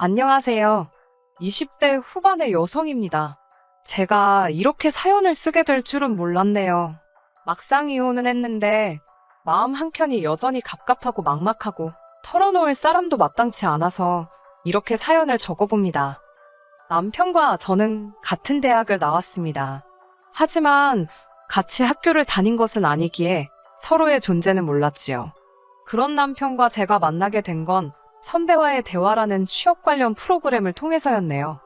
안녕하세요. 20대 후반의 여성입니다. 제가 이렇게 사연을 쓰게 될 줄은 몰랐네요. 막상 이혼은 했는데 마음 한켠이 여전히 갑갑하고 막막하고 털어놓을 사람도 마땅치 않아서 이렇게 사연을 적어봅니다. 남편과 저는 같은 대학을 나왔습니다. 하지만 같이 학교를 다닌 것은 아니기에 서로의 존재는 몰랐지요. 그런 남편과 제가 만나게 된 건 선배와의 대화라는 취업 관련 프로그램을 통해서였네요.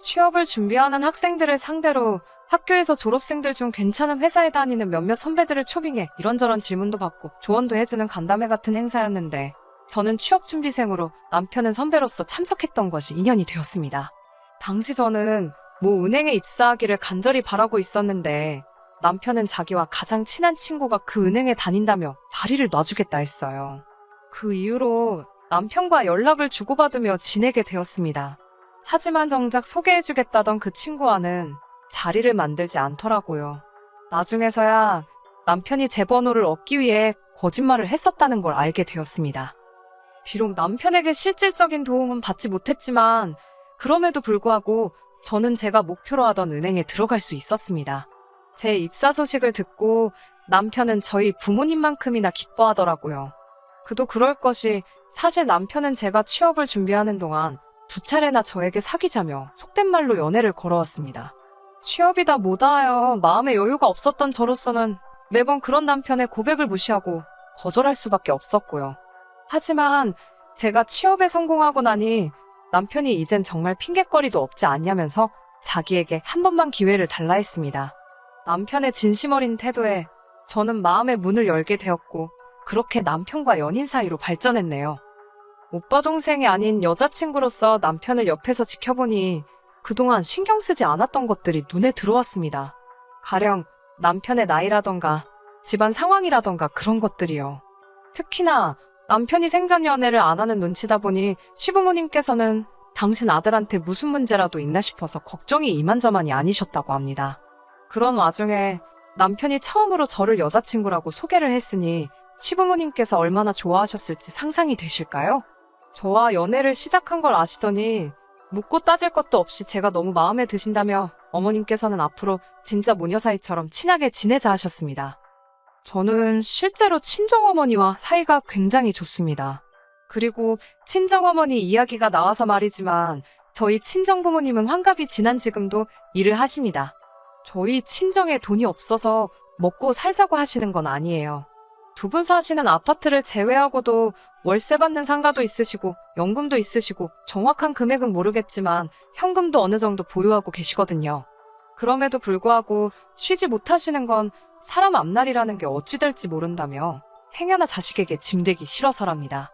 취업을 준비하는 학생들을 상대로 학교에서 졸업생들 중 괜찮은 회사에 다니는 몇몇 선배들을 초빙해 이런저런 질문도 받고 조언도 해주는 간담회 같은 행사였는데 저는 취업 준비생으로 남편은 선배로서 참석했던 것이 인연이 되었습니다. 당시 저는 모 은행에 입사하기를 간절히 바라고 있었는데 남편은 자기와 가장 친한 친구가 그 은행에 다닌다며 자리를 놔주겠다 했어요. 그 이후로 남편과 연락을 주고받으며 지내게 되었습니다. 하지만 정작 소개해주겠다던 그 친구와는 자리를 만들지 않더라고요. 나중에서야 남편이 제 번호를 얻기 위해 거짓말을 했었다는 걸 알게 되었습니다. 비록 남편에게 실질적인 도움은 받지 못했지만 그럼에도 불구하고 저는 제가 목표로 하던 은행에 들어갈 수 있었습니다. 제 입사 소식을 듣고 남편은 저희 부모님만큼이나 기뻐하더라고요. 그도 그럴 것이 사실 남편은 제가 취업을 준비하는 동안 2차례나 저에게 사귀자며 속된 말로 연애를 걸어왔습니다. 취업이다 뭐다하여 마음의 여유가 없었던 저로서는 매번 그런 남편의 고백을 무시하고 거절할 수밖에 없었고요. 하지만 제가 취업에 성공하고 나니 남편이 이젠 정말 핑곗거리도 없지 않냐면서 자기에게 한 번만 기회를 달라 했습니다. 남편의 진심 어린 태도에 저는 마음의 문을 열게 되었고 그렇게 남편과 연인 사이로 발전했네요. 오빠 동생이 아닌 여자친구로서 남편을 옆에서 지켜보니 그동안 신경 쓰지 않았던 것들이 눈에 들어왔습니다. 가령 남편의 나이라던가 집안 상황이라던가 그런 것들이요. 특히나 남편이 생전 연애를 안 하는 눈치다 보니 시부모님께서는 당신 아들한테 무슨 문제라도 있나 싶어서 걱정이 이만저만이 아니셨다고 합니다. 그런 와중에 남편이 처음으로 저를 여자친구라고 소개를 했으니 시부모님께서 얼마나 좋아하셨을지 상상이 되실까요? 저와 연애를 시작한 걸 아시더니 묻고 따질 것도 없이 제가 너무 마음에 드신다며 어머님께서는 앞으로 진짜 모녀 사이처럼 친하게 지내자 하셨습니다. 저는 실제로 친정어머니와 사이가 굉장히 좋습니다. 그리고 친정어머니 이야기가 나와서 말이지만 저희 친정부모님은 환갑이 지난 지금도 일을 하십니다. 저희 친정에 돈이 없어서 먹고 살자고 하시는 건 아니에요. 두 분 사시는 아파트를 제외하고도 월세 받는 상가도 있으시고 연금도 있으시고 정확한 금액은 모르겠지만 현금도 어느 정도 보유하고 계시거든요. 그럼에도 불구하고 쉬지 못하시는 건 사람 앞날이라는 게 어찌 될지 모른다며 행여나 자식에게 짐되기 싫어서랍니다.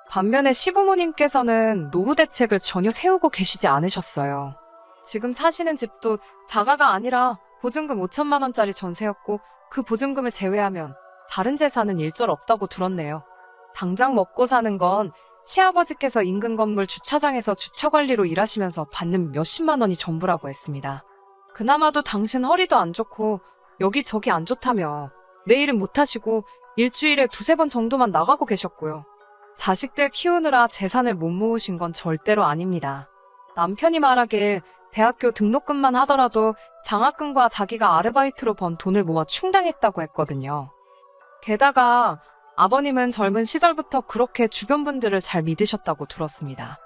반면에 시부모님께서는 노후 대책을 전혀 세우고 계시지 않으셨어요. 지금 사시는 집도 자가가 아니라 보증금 5천만 원짜리 전세였고 그 보증금을 제외하면 다른 재산은 일절 없다고 들었네요. 당장 먹고 사는 건 시아버지께서 인근 건물 주차장에서 주차관리로 일하시면서 받는 몇십만 원이 전부라고 했습니다. 그나마도 당신 허리도 안 좋고 여기저기 안 좋다며 매일은 못하시고 일주일에 2~3번 정도만 나가고 계셨고요. 자식들 키우느라 재산을 못 모으신 건 절대로 아닙니다. 남편이 말하길 대학교 등록금만 하더라도 장학금과 자기가 아르바이트로 번 돈을 모아 충당했다고 했거든요. 게다가 아버님은 젊은 시절부터 그렇게 주변 분들을 잘 믿으셨다고 들었습니다.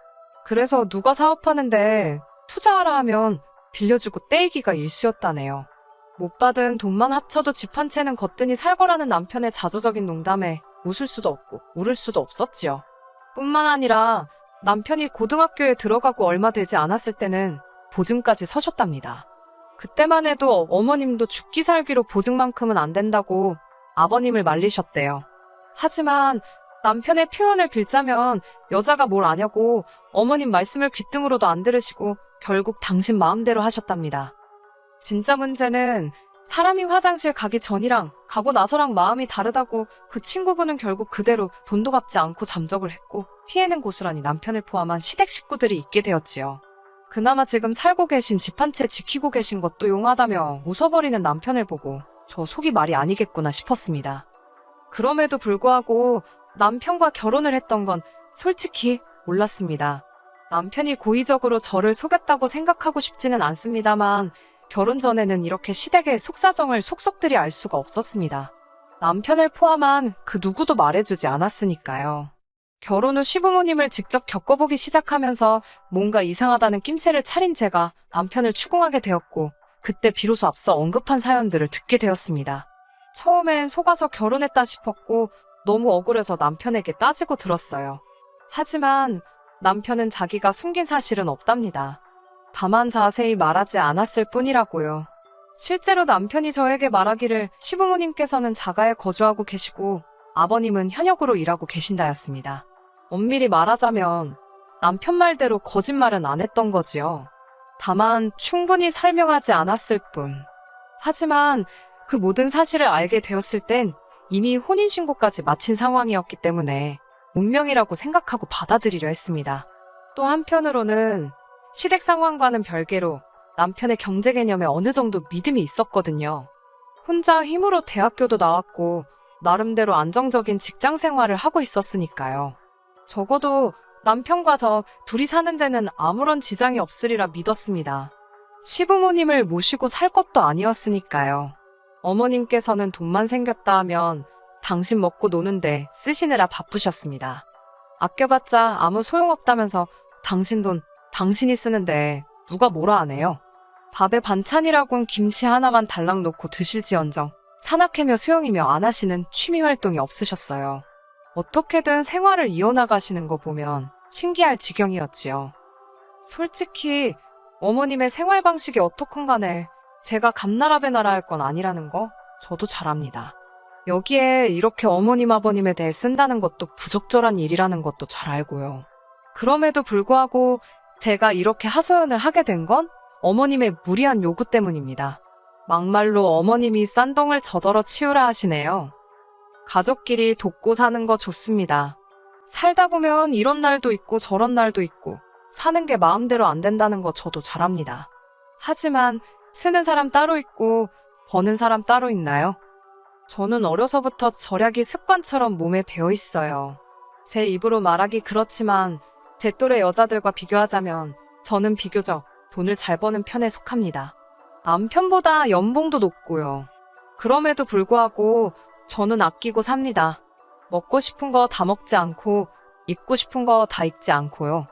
그래서 누가 사업하는데 투자하라 하면 빌려주고 떼이기가 일쑤였다네요. 못 받은 돈만 합쳐도 집 한 채는 거뜬히 살 거라는 남편의 자조적인 농담에 웃을 수도 없고 울을 수도 없었지요. 뿐만 아니라 남편이 고등학교에 들어가고 얼마 되지 않았을 때는 보증까지 서셨답니다. 그때만 해도 어머님도 죽기 살기로 보증만큼은 안 된다고 아버님을 말리셨대요. 하지만 남편의 표현을 빌자면 여자가 뭘 아냐고 어머님 말씀을 귓등으로도 안 들으시고 결국 당신 마음대로 하셨답니다. 진짜 문제는 사람이 화장실 가기 전이랑 가고 나서랑 마음이 다르다고 그 친구분은 결국 그대로 돈도 갚지 않고 잠적을 했고 피해는 고스란히 남편을 포함한 시댁 식구들이 있게 되었지요. 그나마 지금 살고 계신 집 한 채 지키고 계신 것도 용하다며 웃어버리는 남편을 보고 저 속이 말이 아니겠구나 싶었습니다. 그럼에도 불구하고 남편과 결혼을 했던 건 솔직히 몰랐습니다. 남편이 고의적으로 저를 속였다고 생각하고 싶지는 않습니다만 결혼 전에는 이렇게 시댁의 속사정을 속속들이 알 수가 없었습니다. 남편을 포함한 그 누구도 말해주지 않았으니까요. 결혼 후 시부모님을 직접 겪어보기 시작하면서 뭔가 이상하다는 낌새를 차린 제가 남편을 추궁하게 되었고 그때 비로소 앞서 언급한 사연들을 듣게 되었습니다. 처음엔 속아서 결혼했다 싶었고 너무 억울해서 남편에게 따지고 들었어요. 하지만 남편은 자기가 숨긴 사실은 없답니다. 다만 자세히 말하지 않았을 뿐이라고요. 실제로 남편이 저에게 말하기를 시부모님께서는 자가에 거주하고 계시고 아버님은 현역으로 일하고 계신다였습니다. 엄밀히 말하자면 남편 말대로 거짓말은 안 했던 거지요. 다만 충분히 설명하지 않았을 뿐. 하지만 그 모든 사실을 알게 되었을 땐 이미 혼인신고까지 마친 상황이었기 때문에 운명이라고 생각하고 받아들이려 했습니다. 또 한편으로는 시댁 상황과는 별개로 남편의 경제 개념에 어느 정도 믿음이 있었거든요. 혼자 힘으로 대학교도 나왔고 나름대로 안정적인 직장 생활을 하고 있었으니까요. 적어도 남편과 저 둘이 사는 데는 아무런 지장이 없으리라 믿었습니다. 시부모님을 모시고 살 것도 아니었으니까요. 어머님께서는 돈만 생겼다 하면 당신 먹고 노는데 쓰시느라 바쁘셨습니다. 아껴봤자 아무 소용없다면서 당신 돈 당신이 쓰는데 누가 뭐라 하네요. 밥에 반찬이라곤 김치 하나만 달랑 놓고 드실지언정 산악회며 수영이며 안 하시는 취미 활동이 없으셨어요. 어떻게든 생활을 이어나가시는 거 보면 신기할 지경이었지요. 솔직히 어머님의 생활 방식이 어떻건 간에 제가 감나라배나라 할 건 아니라는 거 저도 잘 압니다. 여기에 이렇게 어머님 아버님에 대해 쓴다는 것도 부적절한 일이라는 것도 잘 알고요. 그럼에도 불구하고 제가 이렇게 하소연을 하게 된 건 어머님의 무리한 요구 때문입니다. 막말로 어머님이 싼동을 저더러 치우라 하시네요. 가족끼리 돕고 사는 거 좋습니다. 살다 보면 이런 날도 있고 저런 날도 있고 사는 게 마음대로 안 된다는 거 저도 잘 압니다. 하지만 쓰는 사람 따로 있고 버는 사람 따로 있나요? 저는 어려서부터 절약이 습관처럼 몸에 배어 있어요. 제 입으로 말하기 그렇지만 제 또래 여자들과 비교하자면 저는 비교적 돈을 잘 버는 편에 속합니다. 남편보다 연봉도 높고요. 그럼에도 불구하고 저는 아끼고 삽니다. 먹고 싶은 거 다 먹지 않고 입고 싶은 거 다 입지 않고요.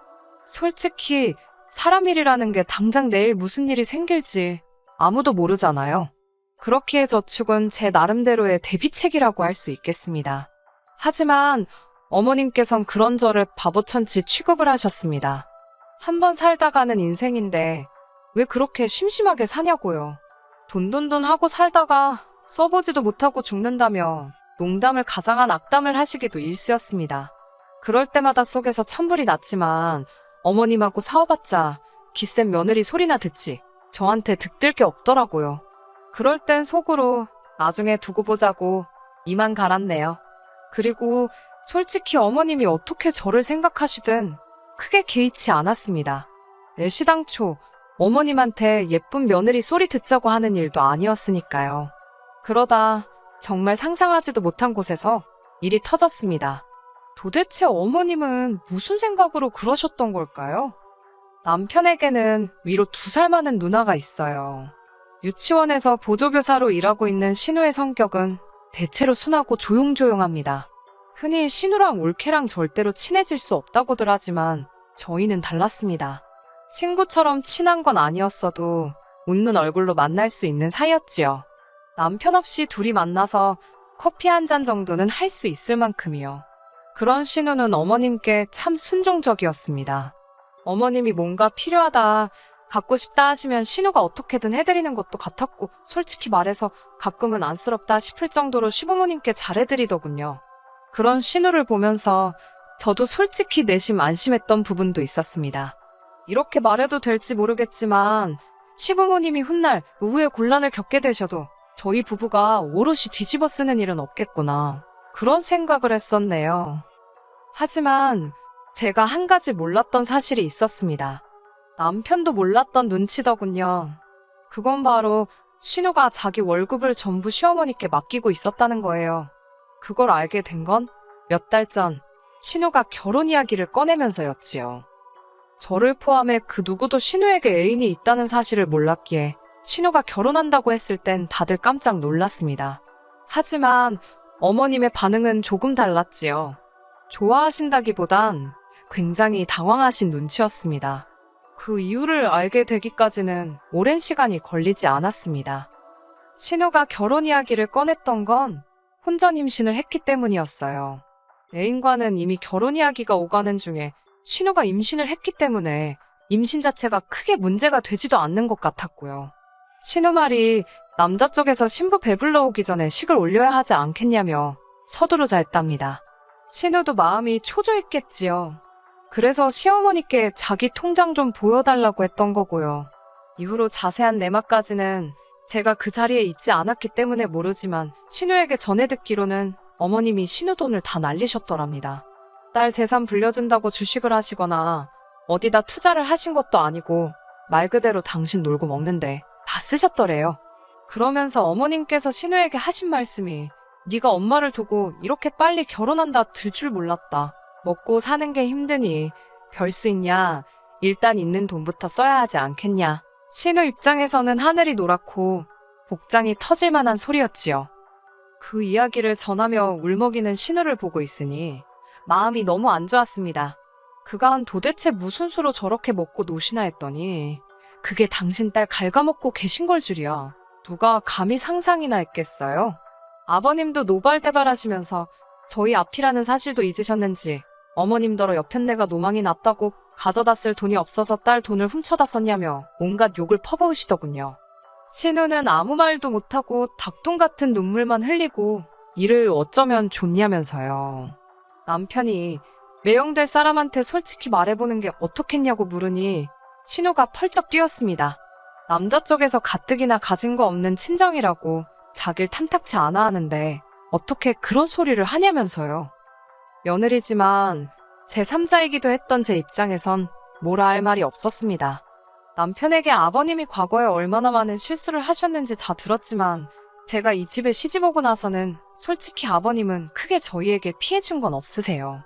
솔직히 사람 일이라는 게 당장 내일 무슨 일이 생길지 아무도 모르잖아요. 그렇기에 저축은 제 나름대로의 대비책이라고 할 수 있겠습니다. 하지만 어머님께선 그런 저를 바보천치 취급을 하셨습니다. 한번 살다가는 인생인데 왜 그렇게 심심하게 사냐고요. 돈돈돈 하고 살다가 써보지도 못하고 죽는다며 농담을 가장한 악담을 하시기도 일쑤였습니다. 그럴 때마다 속에서 천불이 났지만 어머님하고 싸워봤자 기센 며느리 소리나 듣지 저한테 득들 게 없더라고요. 그럴 땐 속으로 나중에 두고 보자고 이만 갈았네요. 그리고 솔직히 어머님이 어떻게 저를 생각하시든 크게 개의치 않았습니다. 애시당초 어머님한테 예쁜 며느리 소리 듣자고 하는 일도 아니었으니까요. 그러다 정말 상상하지도 못한 곳에서 일이 터졌습니다. 도대체 어머님은 무슨 생각으로 그러셨던 걸까요? 남편에게는 위로 2살 많은 누나가 있어요. 유치원에서 보조교사로 일하고 있는 신우의 성격은 대체로 순하고 조용조용합니다. 흔히 신우랑 올케랑 절대로 친해질 수 없다고들 하지만 저희는 달랐습니다. 친구처럼 친한 건 아니었어도 웃는 얼굴로 만날 수 있는 사이였지요. 남편 없이 둘이 만나서 커피 한 잔 정도는 할 수 있을 만큼이요. 그런 신우는 어머님께 참 순종적이었습니다. 어머님이 뭔가 필요하다, 갖고 싶다 하시면 신우가 어떻게든 해드리는 것도 같았고 솔직히 말해서 가끔은 안쓰럽다 싶을 정도로 시부모님께 잘해드리더군요. 그런 신우를 보면서 저도 솔직히 내심 안심했던 부분도 있었습니다. 이렇게 말해도 될지 모르겠지만 시부모님이 훗날 노후의 곤란을 겪게 되셔도 저희 부부가 오롯이 뒤집어 쓰는 일은 없겠구나. 그런 생각을 했었네요. 하지만 제가 한 가지 몰랐던 사실이 있었습니다. 남편도 몰랐던 눈치더군요. 그건 바로 신우가 자기 월급을 전부 시어머니께 맡기고 있었다는 거예요. 그걸 알게 된 건 몇 달 전 신우가 결혼 이야기를 꺼내면서였지요. 저를 포함해 그 누구도 신우에게 애인이 있다는 사실을 몰랐기에 신우가 결혼한다고 했을 땐 다들 깜짝 놀랐습니다. 하지만 어머님의 반응은 조금 달랐지요. 좋아하신다기보단 굉장히 당황하신 눈치였습니다. 그 이유를 알게 되기까지는 오랜 시간이 걸리지 않았습니다. 신우가 결혼 이야기를 꺼냈던 건 혼전 임신을 했기 때문이었어요. 애인과는 이미 결혼 이야기가 오가는 중에 신우가 임신을 했기 때문에 임신 자체가 크게 문제가 되지도 않는 것 같았고요. 신우 말이 남자 쪽에서 신부 배불러 오기 전에 식을 올려야 하지 않겠냐며 서두르자 했답니다. 신우도 마음이 초조했겠지요. 그래서 시어머니께 자기 통장 좀 보여달라고 했던 거고요. 이후로 자세한 내막까지는 제가 그 자리에 있지 않았기 때문에 모르지만 신우에게 전해 듣기로는 어머님이 신우 돈을 다 날리셨더랍니다. 딸 재산 불려준다고 주식을 하시거나 어디다 투자를 하신 것도 아니고 말 그대로 당신 놀고 먹는데 다 쓰셨더래요. 그러면서 어머님께서 신우에게 하신 말씀이 네가 엄마를 두고 이렇게 빨리 결혼한다 들 줄 몰랐다. 먹고 사는 게 힘드니 별 수 있냐. 일단 있는 돈부터 써야 하지 않겠냐. 신우 입장에서는 하늘이 노랗고 복장이 터질 만한 소리였지요. 그 이야기를 전하며 울먹이는 신우를 보고 있으니 마음이 너무 안 좋았습니다. 그간 도대체 무슨 수로 저렇게 먹고 노시나 했더니 그게 당신 딸 갉아먹고 계신 걸 줄이야. 누가 감히 상상이나 했겠어요? 아버님도 노발대발하시면서 저희 앞이라는 사실도 잊으셨는지 어머님더러 여편네가 노망이 났다고 가져다 쓸 돈이 없어서 딸 돈을 훔쳐다 썼냐며 온갖 욕을 퍼부으시더군요. 신우는 아무 말도 못하고 닭똥 같은 눈물만 흘리고 이를 어쩌면 좋냐면서요. 남편이 매형될 사람한테 솔직히 말해보는 게 어떻겠냐고 물으니 신우가 펄쩍 뛰었습니다. 남자 쪽에서 가뜩이나 가진 거 없는 친정이라고 자길 탐탁치 않아 하는데 어떻게 그런 소리를 하냐면서요. 며느리지만 제3자이기도 했던 제 입장에선 뭐라 할 말이 없었습니다. 남편에게 아버님이 과거에 얼마나 많은 실수를 하셨는지 다 들었지만 제가 이 집에 시집오고 나서는 솔직히 아버님은 크게 저희에게 피해준 건 없으세요.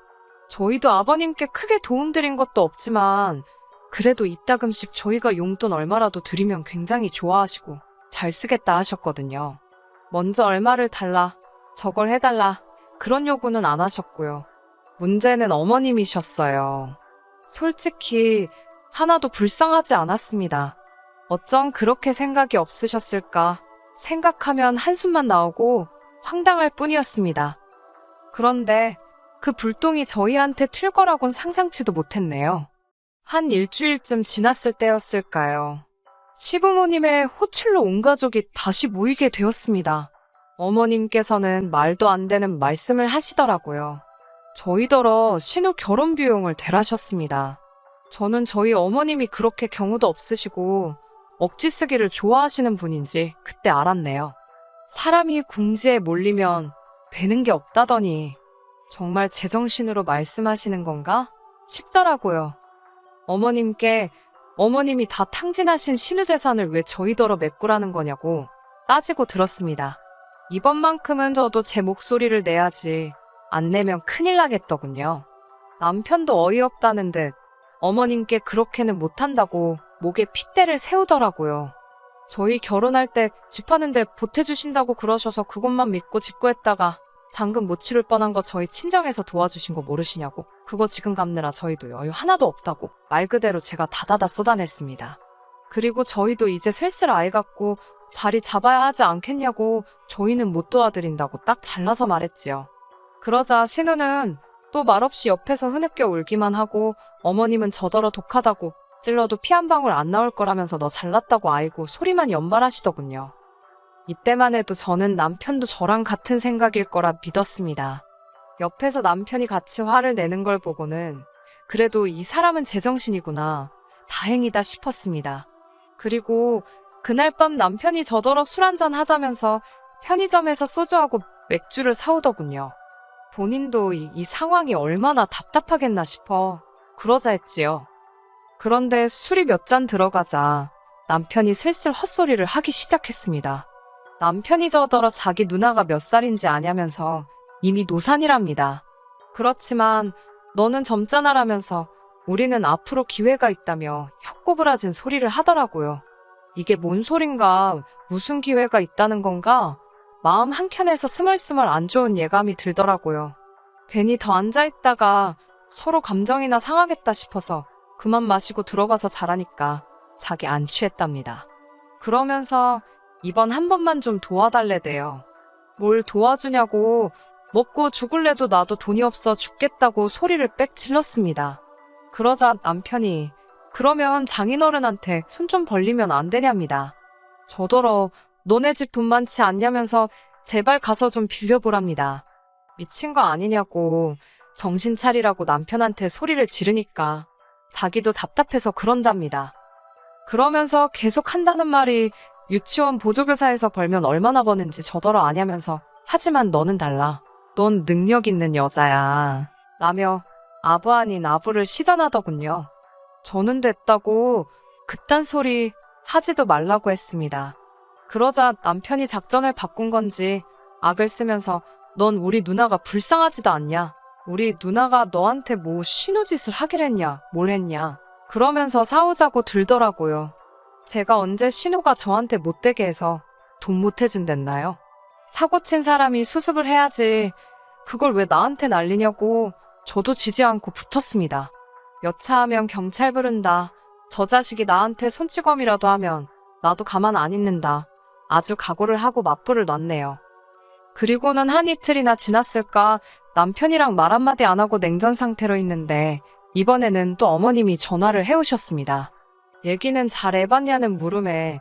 저희도 아버님께 크게 도움드린 것도 없지만 그래도 이따금씩 저희가 용돈 얼마라도 드리면 굉장히 좋아하시고 잘 쓰겠다 하셨거든요. 먼저 얼마를 달라, 저걸 해달라 그런 요구는 안 하셨고요. 문제는 어머님이셨어요. 솔직히 하나도 불쌍하지 않았습니다. 어쩜 그렇게 생각이 없으셨을까 생각하면 한숨만 나오고 황당할 뿐이었습니다. 그런데 그 불똥이 저희한테 튈 거라곤 상상치도 못했네요. 한 일주일쯤 지났을 때였을까요. 시부모님의 호출로 온 가족이 다시 모이게 되었습니다. 어머님께서는 말도 안 되는 말씀을 하시더라고요. 저희더러 신우 결혼 비용을 대라셨습니다. 저는 저희 어머님이 그렇게 경우도 없으시고 억지 쓰기를 좋아하시는 분인지 그때 알았네요. 사람이 궁지에 몰리면 되는 게 없다더니 정말 제정신으로 말씀하시는 건가 싶더라고요. 어머님께 어머님이 다 탕진하신 신우 재산을 왜 저희더러 메꾸라는 거냐고 따지고 들었습니다. 이번만큼은 저도 제 목소리를 내야지 안 내면 큰일 나겠더군요. 남편도 어이없다는 듯 어머님께 그렇게는 못한다고 목에 핏대를 세우더라고요. 저희 결혼할 때 집 하는데 보태주신다고 그러셔서 그것만 믿고 직구했다가 잔금 못 치를 뻔한 거 저희 친정에서 도와주신 거 모르시냐고 그거 지금 갚느라 저희도 여유 하나도 없다고 말 그대로 제가 다다다 쏟아냈습니다. 그리고 저희도 이제 슬슬 아이 갖고 자리 잡아야 하지 않겠냐고 저희는 못 도와드린다고 딱 잘라서 말했지요. 그러자 신우는 또 말없이 옆에서 흐느껴 울기만 하고 어머님은 저더러 독하다고 찔러도 피 한 방울 안 나올 거라면서 너 잘났다고 아이고 소리만 연발하시더군요. 이때만 해도 저는 남편도 저랑 같은 생각일 거라 믿었습니다. 옆에서 남편이 같이 화를 내는 걸 보고는 그래도 이 사람은 제정신이구나 다행이다 싶었습니다. 그리고 그날 밤 남편이 저더러 술 한잔 하자면서 편의점에서 소주하고 맥주를 사오더군요. 본인도 이 상황이 얼마나 답답하겠나 싶어 그러자 했지요. 그런데 술이 몇 잔 들어가자 남편이 슬슬 헛소리를 하기 시작했습니다. 남편이 저더러 자기 누나가 몇 살인지 아냐면서 이미 노산이랍니다. 그렇지만 너는 젊잖아라면서 우리는 앞으로 기회가 있다며 혀꼬부라진 소리를 하더라고요. 이게 뭔 소린가, 무슨 기회가 있다는 건가? 마음 한켠에서 스멀스멀 안 좋은 예감이 들더라고요. 괜히 더 앉아있다가 서로 감정이나 상하겠다 싶어서 그만 마시고 들어가서 자라니까 자기 안 취했답니다. 그러면서 이번 한 번만 좀 도와달래대요. 뭘 도와주냐고, 먹고 죽을래도 나도 돈이 없어 죽겠다고 소리를 빽 질렀습니다. 그러자 남편이 그러면 장인어른한테 손 좀 벌리면 안 되냐입니다. 저더러 너네 집 돈 많지 않냐면서 제발 가서 좀 빌려보랍니다. 미친 거 아니냐고 정신 차리라고 남편한테 소리를 지르니까 자기도 답답해서 그런답니다. 그러면서 계속 한다는 말이 유치원 보조교사에서 벌면 얼마나 버는지 저더러 아냐면서 하지만 너는 달라. 넌 능력 있는 여자야. 라며 아부 아닌 아부를 시전하더군요. 저는 됐다고 그딴 소리 하지도 말라고 했습니다. 그러자 남편이 작전을 바꾼 건지 악을 쓰면서 넌 우리 누나가 불쌍하지도 않냐? 우리 누나가 너한테 뭐 신우짓을 하길 했냐? 뭘 했냐? 그러면서 싸우자고 들더라고요. 제가 언제 신우가 저한테 못되게 해서 돈 못 해준댔나요? 사고 친 사람이 수습을 해야지 그걸 왜 나한테 난리냐고 저도 지지 않고 붙었습니다. 여차하면 경찰 부른다. 저 자식이 나한테 손찌검이라도 하면 나도 가만 안 있는다. 아주 각오를 하고 맞불을 놨네요. 그리고는 한 이틀이나 지났을까 남편이랑 말 한마디 안 하고 냉전 상태로 있는데 이번에는 또 어머님이 전화를 해오셨습니다. 얘기는 잘 해봤냐는 물음에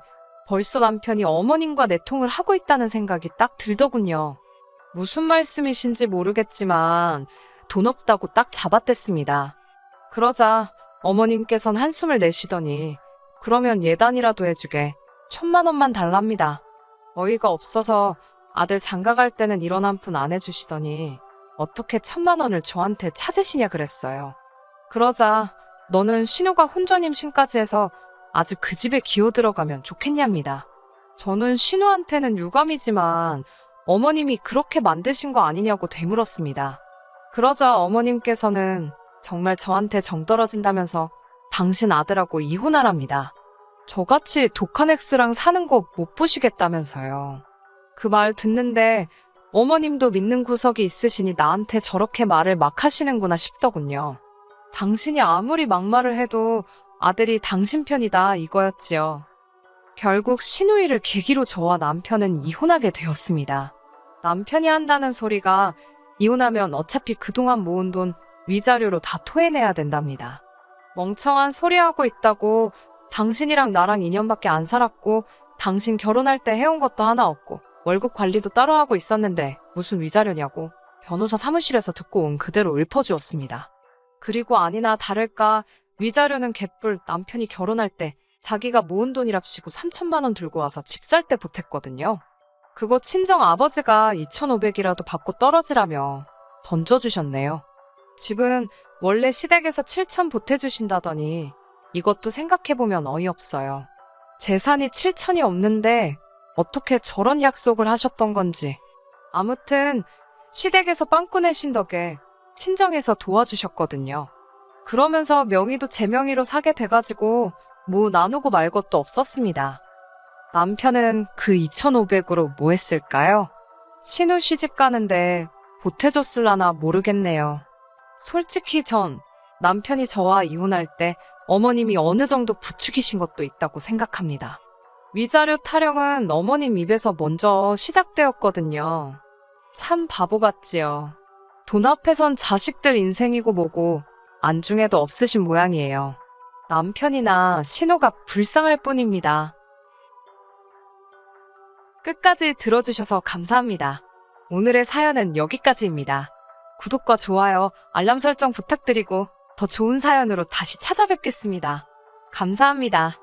벌써 남편이 어머님과 내통을 하고 있다는 생각이 딱 들더군요. 무슨 말씀이신지 모르겠지만 돈 없다고 딱 잡아댔습니다. 그러자 어머님께선 한숨을 내쉬더니 그러면 예단이라도 해주게 1,000만 원만 달랍니다. 어이가 없어서 아들 장가갈 때는 이런 한 푼 안 해주시더니 어떻게 1,000만 원을 저한테 찾으시냐 그랬어요. 그러자 너는 신우가 혼전임신까지 해서 아주 그 집에 기어 들어가면 좋겠냐입니다. 저는 신우한테는 유감이지만 어머님이 그렇게 만드신 거 아니냐고 되물었습니다. 그러자 어머님께서는 정말 저한테 정 떨어진다면서 당신 아들하고 이혼하랍니다. 저같이 독한 엑스랑 사는 거 못 보시겠다면서요. 그 말 듣는데 어머님도 믿는 구석이 있으시니 나한테 저렇게 말을 막 하시는구나 싶더군요. 당신이 아무리 막말을 해도 아들이 당신 편이다 이거였지요. 결국 신우이를 계기로 저와 남편은 이혼하게 되었습니다. 남편이 한다는 소리가 이혼하면 어차피 그동안 모은 돈 위자료로 다 토해내야 된답니다. 멍청한 소리하고 있다고 당신이랑 나랑 2년밖에 안 살았고 당신 결혼할 때 해온 것도 하나 없고 월급 관리도 따로 하고 있었는데 무슨 위자료냐고 변호사 사무실에서 듣고 온 그대로 읊어주었습니다. 그리고 아니나 다를까 위자료는 개뿔 남편이 결혼할 때 자기가 모은 돈이랍시고 3,000만 원 들고 와서 집 살 때 보탰거든요. 그거 친정 아버지가 2,500이라도 받고 떨어지라며 던져주셨네요. 집은 원래 시댁에서 7,000 보태주신다더니 이것도 생각해보면 어이없어요. 재산이 7,000이 없는데 어떻게 저런 약속을 하셨던 건지. 아무튼 시댁에서 빵꾸 내신 덕에 친정에서 도와주셨거든요. 그러면서 명의도 제 명의로 사게 돼가지고 뭐 나누고 말 것도 없었습니다. 남편은 그 2,500으로 뭐 했을까요? 신우 시집 가는데 보태줬을라나 모르겠네요. 솔직히 전 남편이 저와 이혼할 때 어머님이 어느 정도 부추기신 것도 있다고 생각합니다. 위자료 타령은 어머님 입에서 먼저 시작되었거든요. 참 바보 같지요. 돈 앞에선 자식들 인생이고 뭐고 안중에도 없으신 모양이에요. 남편이나 신우가 불쌍할 뿐입니다. 끝까지 들어주셔서 감사합니다. 오늘의 사연은 여기까지입니다. 구독과 좋아요, 알람 설정 부탁드리고 더 좋은 사연으로 다시 찾아뵙겠습니다. 감사합니다.